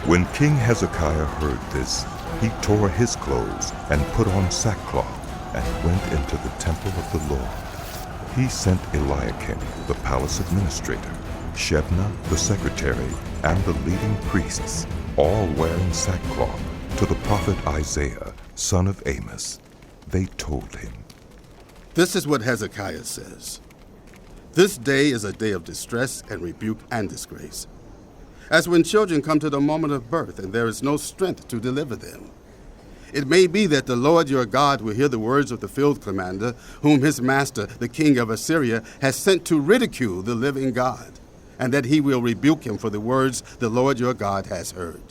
When King Hezekiah heard this, he tore his clothes and put on sackcloth and went into the temple of the Lord. He sent Eliakim, the palace administrator, Shebna, the secretary, and the leading priests, all wearing sackcloth, to the prophet Isaiah, son of Amos. They told him, "This is what Hezekiah says. This day is a day of distress and rebuke and disgrace, as when children come to the moment of birth and there is no strength to deliver them. It may be that the Lord your God will hear the words of the field commander, whom his master, the king of Assyria, has sent to ridicule the living God, and that he will rebuke him for the words the Lord your God has heard.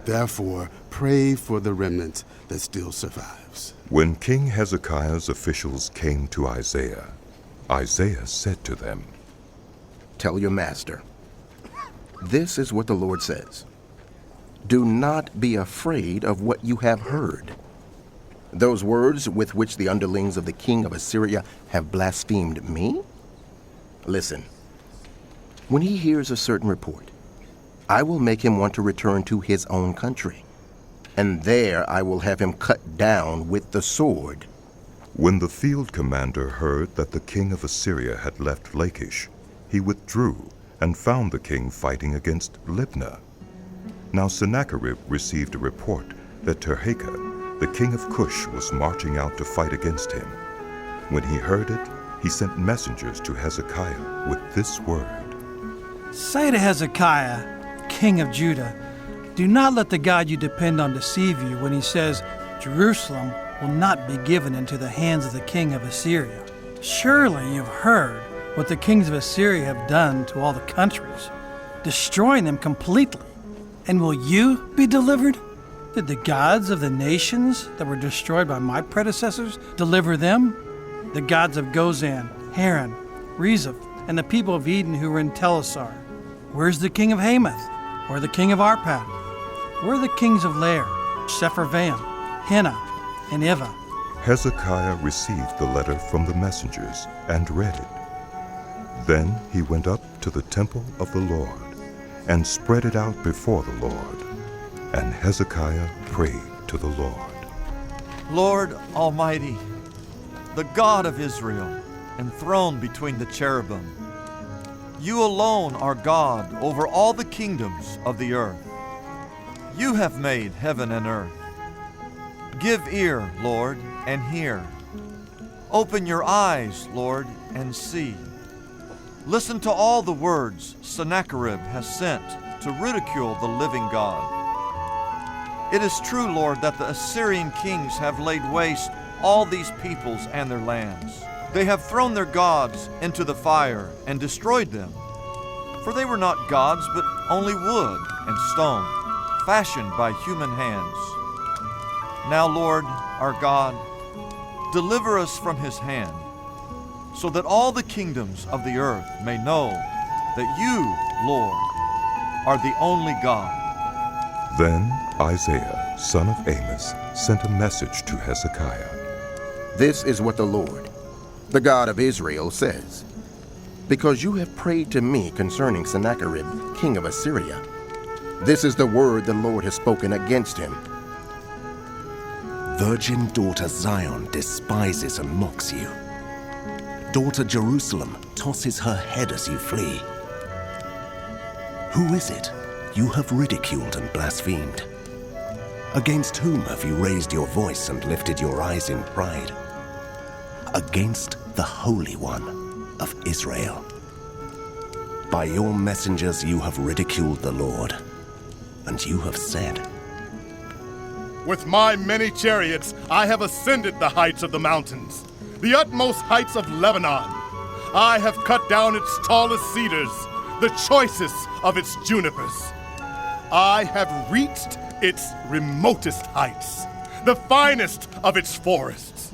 Therefore, pray for the remnant that still survives." When King Hezekiah's officials came to Isaiah, Isaiah said to them, "Tell your master, this is what the Lord says. Do not be afraid of what you have heard. Those words with which the underlings of the king of Assyria have blasphemed me? Listen, when he hears a certain report, I will make him want to return to his own country, and there I will have him cut down with the sword." When the field commander heard that the king of Assyria had left Lachish, he withdrew and found the king fighting against Libnah. Now Sennacherib received a report that Tirhakah, the king of Cush, was marching out to fight against him. When he heard it, he sent messengers to Hezekiah with this word: "Say to Hezekiah, king of Judah, do not let the God you depend on deceive you when he says, 'Jerusalem will not be given into the hands of the king of Assyria.' Surely you've heard what the kings of Assyria have done to all the countries, destroying them completely. And will you be delivered? Did the gods of the nations that were destroyed by my predecessors deliver them? The gods of Gozan, Haran, Rezeph, and the people of Eden who were in Telassar. Where's the king of Hamath? Or the king of Arpad? Where are the kings of Lair, Sepharvaim, Hena, and Ivah?" Hezekiah received the letter from the messengers and read it. Then he went up to the temple of the Lord and spread it out before the Lord. And Hezekiah prayed to the Lord. "Lord Almighty, the God of Israel, enthroned between the cherubim, you alone are God over all the kingdoms of the earth. You have made heaven and earth. Give ear, Lord, and hear. Open your eyes, Lord, and see. Listen to all the words Sennacherib has sent to ridicule the living God. It is true, Lord, that the Assyrian kings have laid waste all these peoples and their lands. They have thrown their gods into the fire and destroyed them. For they were not gods, but only wood and stone, fashioned by human hands. Now, Lord, our God, deliver us from his hand, so that all the kingdoms of the earth may know that you, Lord, are the only God." Then Isaiah, son of Amos, sent a message to Hezekiah. "This is what the Lord, the God of Israel, says. Because you have prayed to me concerning Sennacherib, king of Assyria, this is the word the Lord has spoken against him. Virgin daughter Zion despises and mocks you. Daughter Jerusalem tosses her head as you flee. Who is it you have ridiculed and blasphemed? Against whom have you raised your voice and lifted your eyes in pride? Against the Holy One of Israel. By your messengers you have ridiculed the Lord, and you have said, "With my many chariots I have ascended the heights of the mountains, the utmost heights of Lebanon. I have cut down its tallest cedars, the choicest of its junipers. I have reached its remotest heights, the finest of its forests.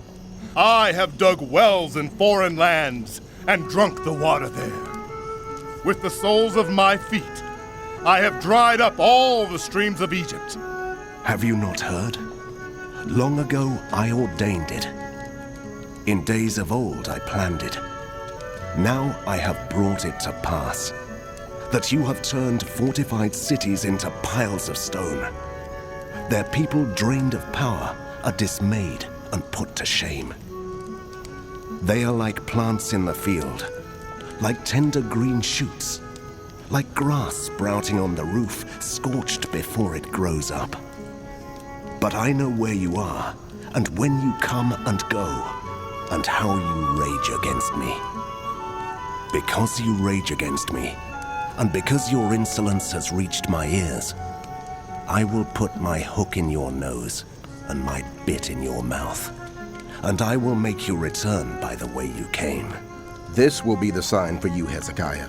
I have dug wells in foreign lands and drunk the water there. With the soles of my feet, I have dried up all the streams of Egypt." Have you not heard? Long ago I ordained it. In days of old I planned it. Now I have brought it to pass. that you have turned fortified cities into piles of stone. Their people drained of power are dismayed and put to shame. They are like plants in the field, like tender green shoots, like grass sprouting on the roof, scorched before it grows up. But I know where you are, and when you come and go, and how you rage against me. Because you rage against me, and because your insolence has reached my ears, I will put my hook in your nose and my bit in your mouth, and I will make you return by the way you came. This will be the sign for you, Hezekiah.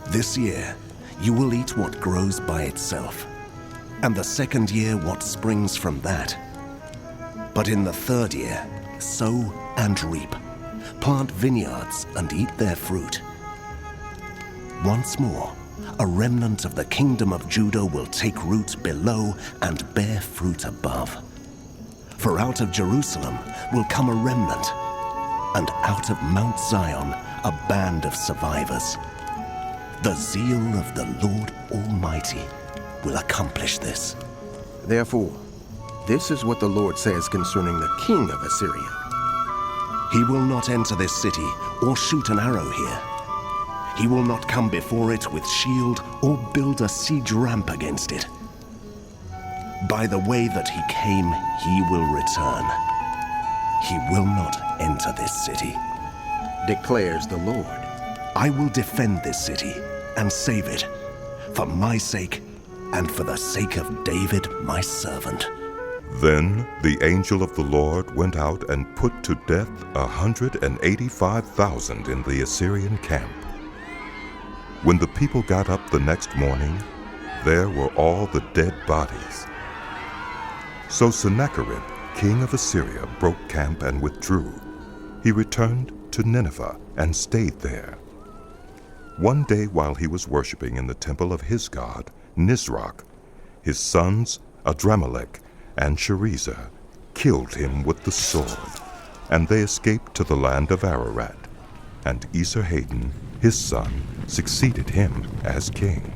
This year you will eat what grows by itself, and the second year what springs from that. But in the third year, sow and reap, plant vineyards and eat their fruit. Once more, a remnant of the kingdom of Judah will take root below and bear fruit above. For out of Jerusalem will come a remnant, and out of Mount Zion a band of survivors. The zeal of the Lord Almighty will accomplish this. Therefore, this is what the Lord says concerning the king of Assyria. He will not enter this city or shoot an arrow here. He will not come before it with shield or build a siege ramp against it. By the way that he came, he will return. He will not enter this city, declares the Lord. I will defend this city and save it, for my sake and for the sake of David, my servant. Then the angel of the Lord went out and put to death 185,000 in the Assyrian camp. When the people got up the next morning, there were all the dead bodies. So Sennacherib, king of Assyria, broke camp and withdrew. He returned to Nineveh and stayed there. One day while he was worshiping in the temple of his god, Nisroch, his sons Adramelech and Sharezer killed him with the sword, and they escaped to the land of Ararat, and Esarhaddon, his son, succeeded him as king.